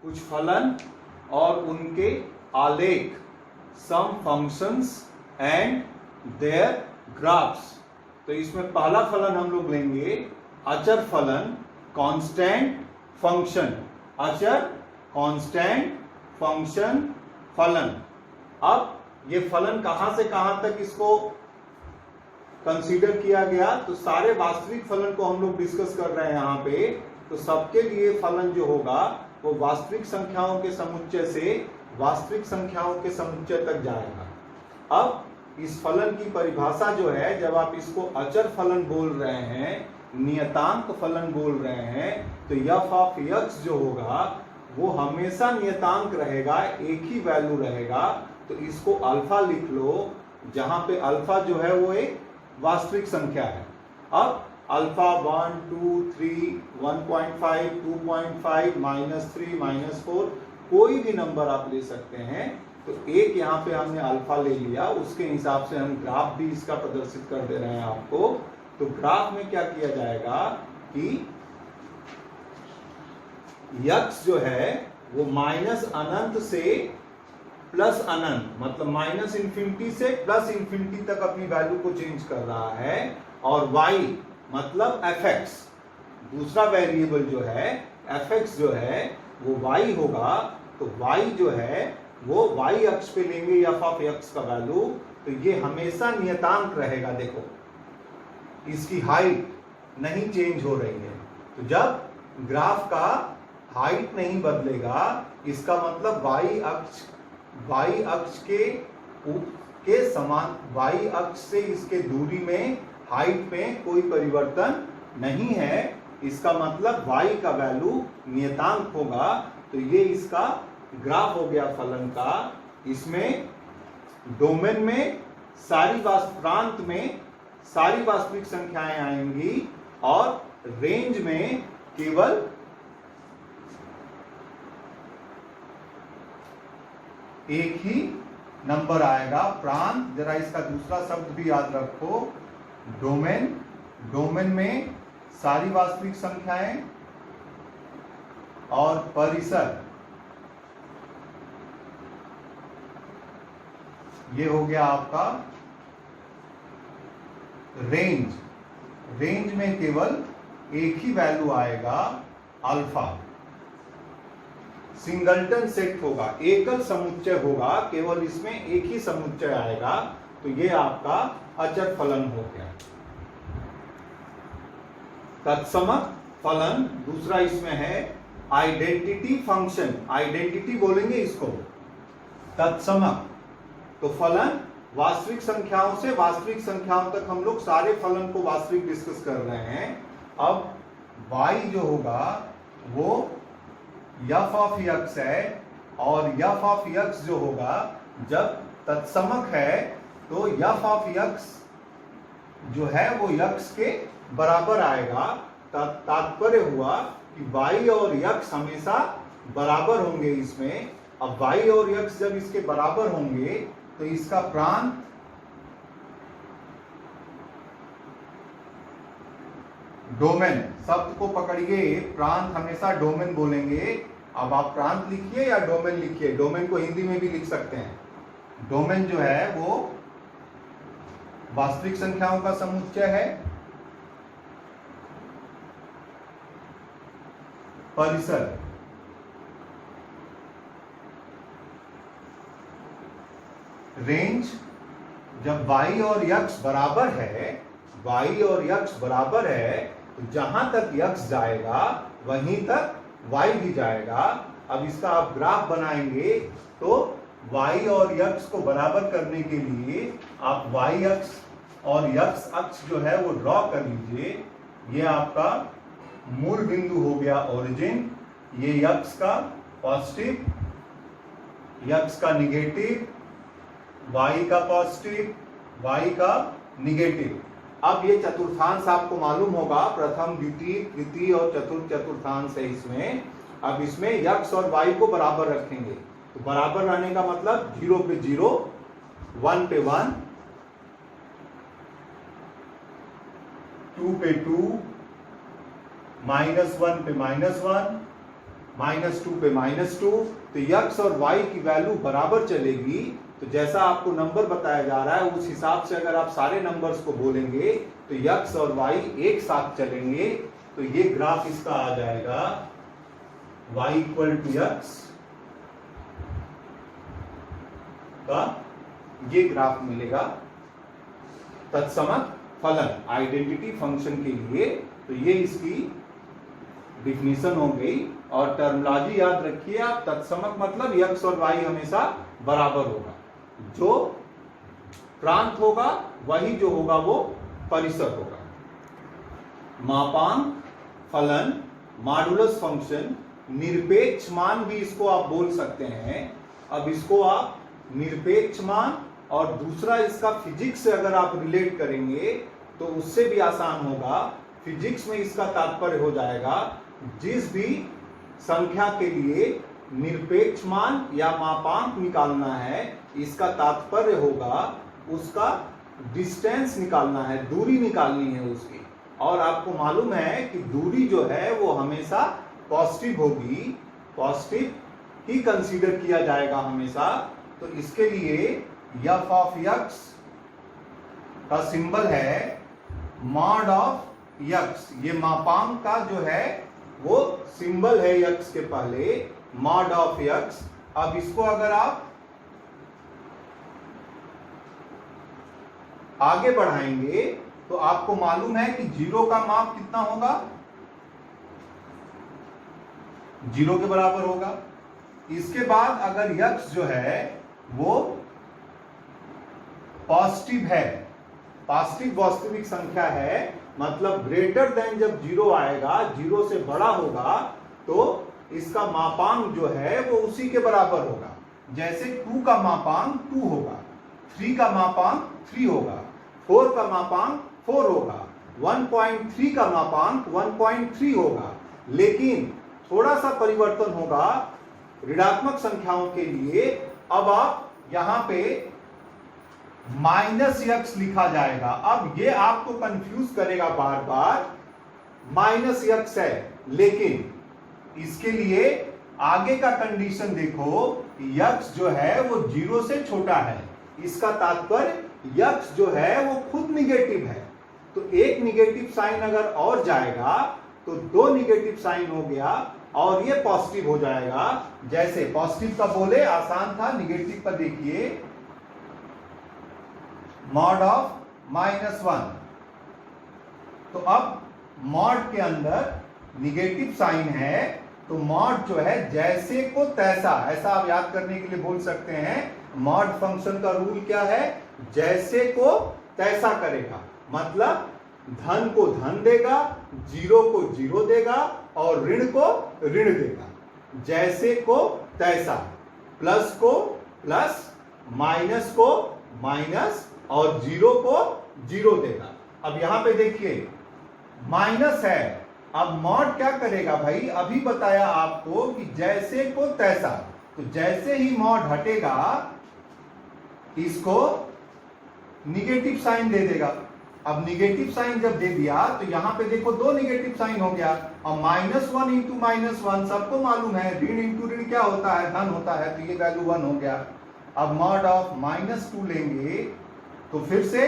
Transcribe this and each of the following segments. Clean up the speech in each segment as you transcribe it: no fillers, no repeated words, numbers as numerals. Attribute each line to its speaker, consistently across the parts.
Speaker 1: कुछ फलन और उनके आलेख, सम फंक्शंस एंड देयर ग्राफ्स। तो इसमें पहला फलन हम लोग लेंगे अचर फलन, कांस्टेंट फंक्शन, अचर कांस्टेंट फंक्शन फलन। अब ये फलन कहां से कहां तक इसको कंसीडर किया गया, तो सारे वास्तविक फलन को हम लोग डिस्कस कर रहे हैं यहाँ पे। तो सबके लिए फलन जो होगा वो वास्तविक संख्याओं के समुच्चय से वास्तविक संख्याओं के समुच्चय तक जाएगा। अब इस फलन की परिभाषा जो है, जब आप इसको अचर फलन बोल रहे हैं, नियतांक फलन बोल रहे हैं, तो एफ ऑफ एक्स जो होगा वो हमेशा नियतांक रहेगा, एक ही वैल्यू रहेगा। तो इसको अल्फा लिख लो, जहां पे अल्फा जो है वो एक वास्तविक संख्या है। अब अल्फा 1, 2, 3, 1.5, 2.5, -3, -4 कोई भी नंबर आप ले सकते हैं। तो एक यहाँ पे हमने अल्फा ले लिया, उसके हिसाब से हम ग्राफ भी इसका प्रदर्शित कर दे रहे हैं आपको। तो ग्राफ में क्या किया जाएगा कि यक्स जो है वो माइनस अनंत से प्लस अनंत, मतलब माइनस इंफिनिटी से प्लस इंफिनिटी तक अपनी वैल्यू को चेंज कर रहा है, और y मतलब fx, दूसरा वेरिएबल जो है fx जो है वो y होगा। तो y जो है वो y अक्ष पे लेंगे f ऑफ x का वैल्यू, तो ये हमेशा नियतांक रहेगा। देखो इसकी हाइट नहीं चेंज हो रही है, तो जब ग्राफ का हाइट नहीं बदलेगा, इसका मतलब y अक्ष के समान, y अक्ष से इसके दूरी में, हाइट में कोई परिवर्तन नहीं है। इसका मतलब y का वैल्यू नियतांक होगा। तो ये इसका ग्राफ हो गया फलन का। इसमें डोमेन में प्रांत में सारी वास्तविक संख्याएं आएंगी, और रेंज में केवल एक ही नंबर आएगा। प्रांत, जरा इसका दूसरा शब्द भी याद रखो, डोमेन, डोमेन में सारी वास्तविक संख्याएं, और परिसर, ये हो गया आपका रेंज। रेंज में केवल एक ही वैल्यू आएगा, अल्फा। सिंगलटन सेट होगा, एकल समुच्चय होगा, केवल इसमें एक ही समुच्चय आएगा। तो ये आपका अचर फलन हो गया। तत्समक फलन दूसरा इसमें है आइडेंटिटी फंक्शन, आइडेंटिटी बोलेंगे इसको। तत्समक तो फलन वास्तविक संख्याओं से वास्तविक संख्याओं तक, हम लोग सारे फलन को वास्तविक डिस्कस कर रहे हैं। अब y जो होगा वो f ऑफ x है, और f ऑफ x जो होगा जब तत्समक है तो f ऑफ x जो है वो x के बराबर आएगा। तात्पर्य हुआ कि y और x हमेशा बराबर होंगे इसमें। अब y और x जब इसके बराबर होंगे तो इसका प्रांत डोमेन, शब्द को पकड़िए, प्रांत हमेशा डोमेन बोलेंगे। अब आप प्रांत लिखिए या डोमेन लिखिए, डोमेन को हिंदी में भी लिख सकते हैं। डोमेन जो है वो वास्तविक संख्याओं का समुच्चय है। परिसर, रेंज, जब y और x बराबर है, y और x बराबर है, तो जहां तक x जाएगा वहीं तक y भी जाएगा। अब इसका आप ग्राफ बनाएंगे तो y और x को बराबर करने के लिए आप y अक्ष और x अक्ष जो है वो ड्रॉ कर लीजिए। ये आपका मूल बिंदु हो गया ओरिजिन, ये x का पॉजिटिव, x का निगेटिव, y का पॉजिटिव, y का निगेटिव। अब ये चतुर्थांश आपको मालूम होगा, प्रथम, द्वितीय, तृतीय और चतुर्थ चतुर्थांश है इसमें। अब इसमें x और y को बराबर रखेंगे, तो बराबर रहने का मतलब 0 पे 0, 1 पे 1, 2 पे 2, -1 पे -1, -2 पे -2, तो x और y की वैल्यू बराबर चलेगी। तो जैसा आपको नंबर बताया जा रहा है उस हिसाब से अगर आप सारे नंबर्स को बोलेंगे तो x और y एक साथ चलेंगे। तो ये ग्राफ इसका आ जाएगा y = x का ये ग्राफ मिलेगा तत्समक फलन आइडेंटिटी फंक्शन के लिए। तो ये इसकी डिफिनीशन हो गई। और टर्मिनोलॉजी याद रखिए आप, तत्समक मतलब x और y हमेशा बराबर होगा। जो प्रांत होगा वही जो होगा वो परिसर होगा। मापांक फलन मॉडुलस फंक्शन, निरपेक्ष मान भी इसको आप बोल सकते हैं। अब इसको आप निरपेक्ष मान और दूसरा इसका फिजिक्स से अगर आप रिलेट करेंगे तो उससे भी आसान होगा। फिजिक्स में इसका तात्पर्य हो जाएगा जिस भी संख्या के लिए निरपेक्ष मान या मापांक निकालना है, इसका तात्पर्य होगा उसका डिस्टेंस निकालना है, दूरी निकालनी है उसकी। और आपको मालूम है कि दूरी जो है वो हमेशा पॉजिटिव होगी, पॉजिटिव ही कंसीडर किया जाएगा हमेशा। तो इसके लिए f(x) का सिंबल है मॉड ऑफ x। ये मापांक का जो है वो सिंबल है x के पहले, मॉड ऑफ x। अब इसको अगर आप आगे बढ़ाएंगे तो आपको मालूम है कि 0 का माप कितना होगा, 0 के बराबर होगा। इसके बाद अगर x जो है वो पॉजिटिव है, पॉजिटिव वास्तविक संख्या है, मतलब ग्रेटर देन जब 0 आएगा, 0 से बड़ा होगा, तो इसका मापांक जो है वो उसी के बराबर होगा। जैसे 2 का मापांक 2 होगा, 3 का मापांक 3 होगा, 4 का मापांक 4 होगा, 1.3 का मापांक 1.3 होगा। लेकिन थोड़ा सा परिवर्तन होगा ऋणात्मक संख्याओं के लिए। अब आप यहां पे -x लिखा जाएगा। अब ये आपको कंफ्यूज करेगा बार बार, -x है, लेकिन इसके लिए आगे का कंडीशन देखो, x जो है वो 0 से छोटा है। इसका तात्पर्य x जो है वो खुद निगेटिव है। तो एक निगेटिव साइन अगर और जाएगा तो 2 निगेटिव साइन हो गया और ये पॉजिटिव हो जाएगा। जैसे पॉजिटिव का बोले आसान था, निगेटिव का देखिए, मॉड ऑफ -1। तो अब मॉड के अंदर निगेटिव साइन है, तो मॉड जो है जैसे को तैसा, ऐसा आप याद करने के लिए बोल सकते हैं। मॉड फंक्शन का रूल क्या है, जैसे को तैसा करेगा, मतलब धन को धन देगा, 0 को 0 देगा और ऋण को ऋण देगा। जैसे को तैसा, प्लस को प्लस, माइनस को माइनस और 0 को 0 देगा। अब यहां पे देखिए माइनस है, अब मॉड क्या करेगा भाई, अभी बताया आपको कि जैसे को तैसा। तो जैसे ही मॉड हटेगा इसको निगेटिव साइन दे देगा। अब निगेटिव साइन जब दे दिया तो यहां पे देखो 2 निगेटिव साइन हो गया। और -1 × -1 सबको मालूम है, ऋण इंटू ऋण क्या होता है, धन होता है, तो ये वैल्यू 1 हो गया। अब मॉड ऑफ -2 लेंगे तो फिर से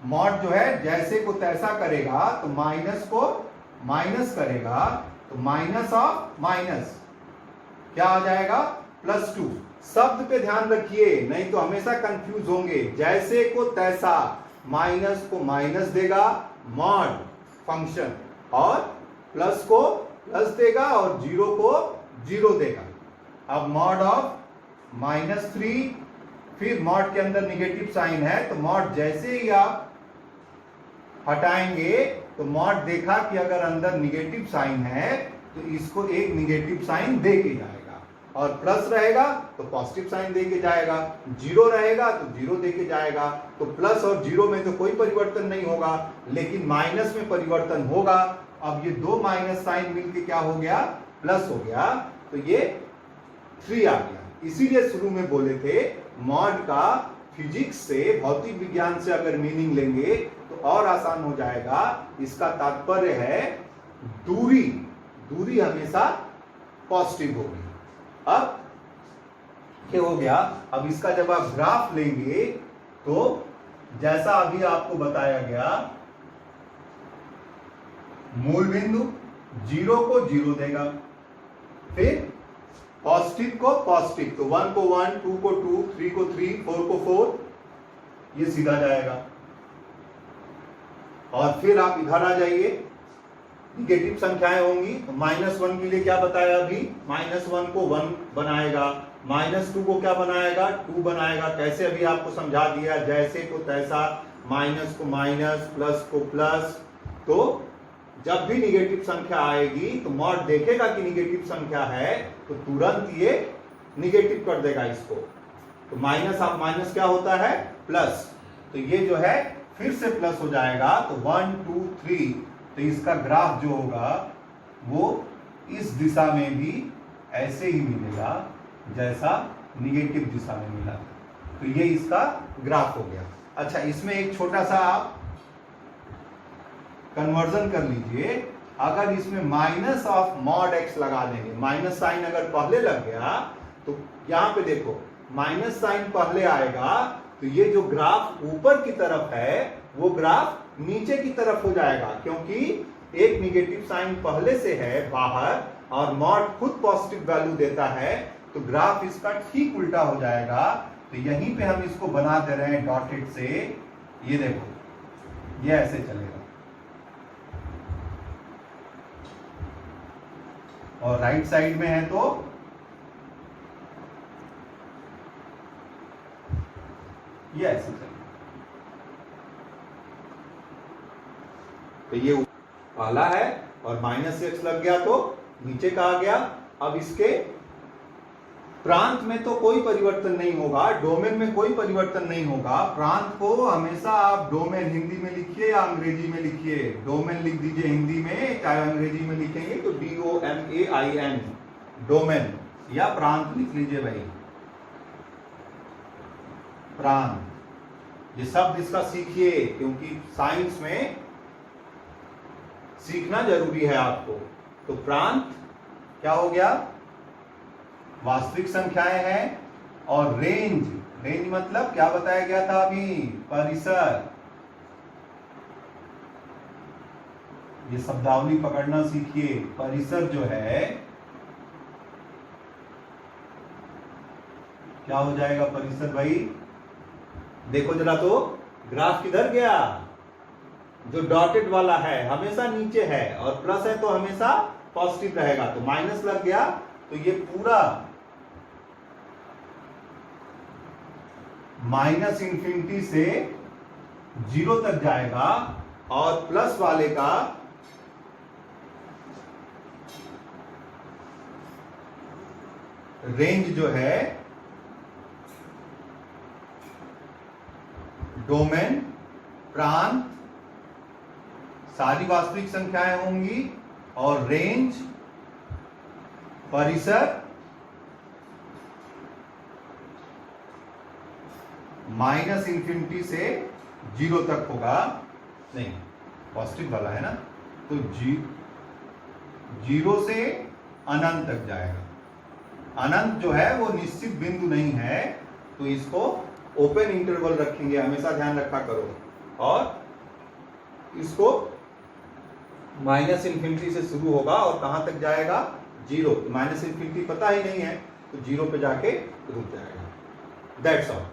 Speaker 1: मॉड जो है जैसे को तैसा करेगा, तो माइनस को माइनस करेगा, तो माइनस ऑफ माइनस क्या आ जाएगा, +2। शब्द पे ध्यान रखिए, नहीं तो हमेशा कंफ्यूज होंगे। जैसे को तैसा, माइनस को माइनस देगा मॉड फंक्शन, और प्लस को प्लस देगा और 0 को 0 देगा। अब मॉड ऑफ -3, फिर मॉड के अंदर निगेटिव साइन है, तो मॉड जैसे ही आप हटाएंगे तो मॉड देखा कि अगर अंदर निगेटिव साइन है तो इसको एक निगेटिव साइन दे के जाएगा, और प्लस रहेगा तो पॉजिटिव साइन दे के जाएगा, 0 रहेगा तो 0 दे के जाएगा। तो प्लस और 0 में तो कोई परिवर्तन नहीं होगा, लेकिन माइनस में परिवर्तन होगा। अब ये 2 माइनस साइन मिलके क्या हो गया, प्लस हो गया, तो ये 3 आ गया। इसीलिए शुरू में बोले थे मॉड का फिजिक्स से, भौतिक विज्ञान से अगर मीनिंग लेंगे तो और आसान हो जाएगा। इसका तात्पर्य है दूरी, दूरी हमेशा पॉजिटिव होगी। अब क्या हो गया, अब इसका जब आप ग्राफ लेंगे तो जैसा अभी आपको बताया गया, मूल बिंदु 0 को 0 देगा, फिर पॉजिटिव को पॉजिटिव, तो 1 को 1, 2 को 2, 3 को 3, 4 को 4, ये सीधा जाएगा। और फिर आप इधर आ जाइए, निगेटिव संख्याएं होंगी तो -1 के लिए क्या बताया अभी, -1 को 1 बनाएगा, -2 को क्या बनाएगा, 2 बनाएगा। कैसे अभी आपको समझा दिया, जैसे को तैसा, माइनस को माइनस, प्लस को प्लस। तो जब भी निगेटिव संख्या आएगी तो मॉड देखेगा कि निगेटिव संख्या है तो तुरंत ये निगेटिव कर देगा इसको। तो माइनस, आप माइनस क्या होता है, प्लस, तो ये जो है फिर से प्लस हो जाएगा। तो 1 2 3, तो इसका ग्राफ जो होगा वो इस दिशा में भी ऐसे ही मिलेगा जैसा निगेटिव दिशा में मिला। तो ये इसका ग्राफ हो गया। अच्छा, इसमें एक छोटा सा आप कन्वर्जन कर लीजिए। अगर इसमें माइनस ऑफ मॉड एक्स लगा देंगे, माइनस साइन अगर पहले लग गया तो यहाँ पे देखो माइनस साइन पहले आएगा तो ये जो ग्राफ ऊपर की तरफ है वो ग्राफ नीचे की तरफ हो जाएगा, क्योंकि एक निगेटिव साइन पहले से है बाहर और मॉड खुद पॉजिटिव वैल्यू देता है, तो ग्राफ इसका ठीक उल्टा हो जाएगा। तो यहीं पे हम इसको बना दे रहे हैं डॉटेड से। ये देखो, ये ऐसे चलेगा और राइट साइड में है तो ये ऐसे चलेगा। तो ये पहला है और -x लग गया तो नीचे का आ गया। अब इसके प्रांत में तो कोई परिवर्तन नहीं होगा, डोमेन में कोई परिवर्तन नहीं होगा। प्रांत को हमेशा आप डोमेन हिंदी में लिखिए या अंग्रेजी में लिखिए। डोमेन लिख दीजिए हिंदी में, चाहे अंग्रेजी में लिखेंगे तो DOMAIN, डोमेन, या प्रांत लिख लीजिए भाई, प्रांत। ये शब्द इसका सीखिए, क्योंकि साइंस में सीखना जरूरी है आपको। तो प्रांत क्या हो गया, वास्तविक संख्याएं हैं। और रेंज, रेंज मतलब क्या बताया गया था अभी, परिसर। ये शब्दावली पकड़ना सीखिए। परिसर जो है क्या हो जाएगा परिसर भाई, देखो जरा तो ग्राफ किधर गया, जो डॉटेड वाला है हमेशा नीचे है और प्लस है तो हमेशा पॉजिटिव रहेगा। तो माइनस लग गया तो ये पूरा -∞ से 0 तक जाएगा और प्लस वाले का रेंज जो है डोमेन, प्रांत, सारी वास्तविक संख्याएं होंगी और रेंज, परिसर, -∞ से 0 तक होगा। नहीं, पॉजिटिव वाला है ना, तो 0 से अनंत तक जाएगा। अनंत जो है वो निश्चित बिंदु नहीं है, तो इसको ओपन इंटरवल रखेंगे, हमेशा ध्यान रखा करो। और इसको -∞ से शुरू होगा और कहां तक जाएगा, 0। -∞ पता ही नहीं है तो 0 पे जाके रुक जाएगा। That's all.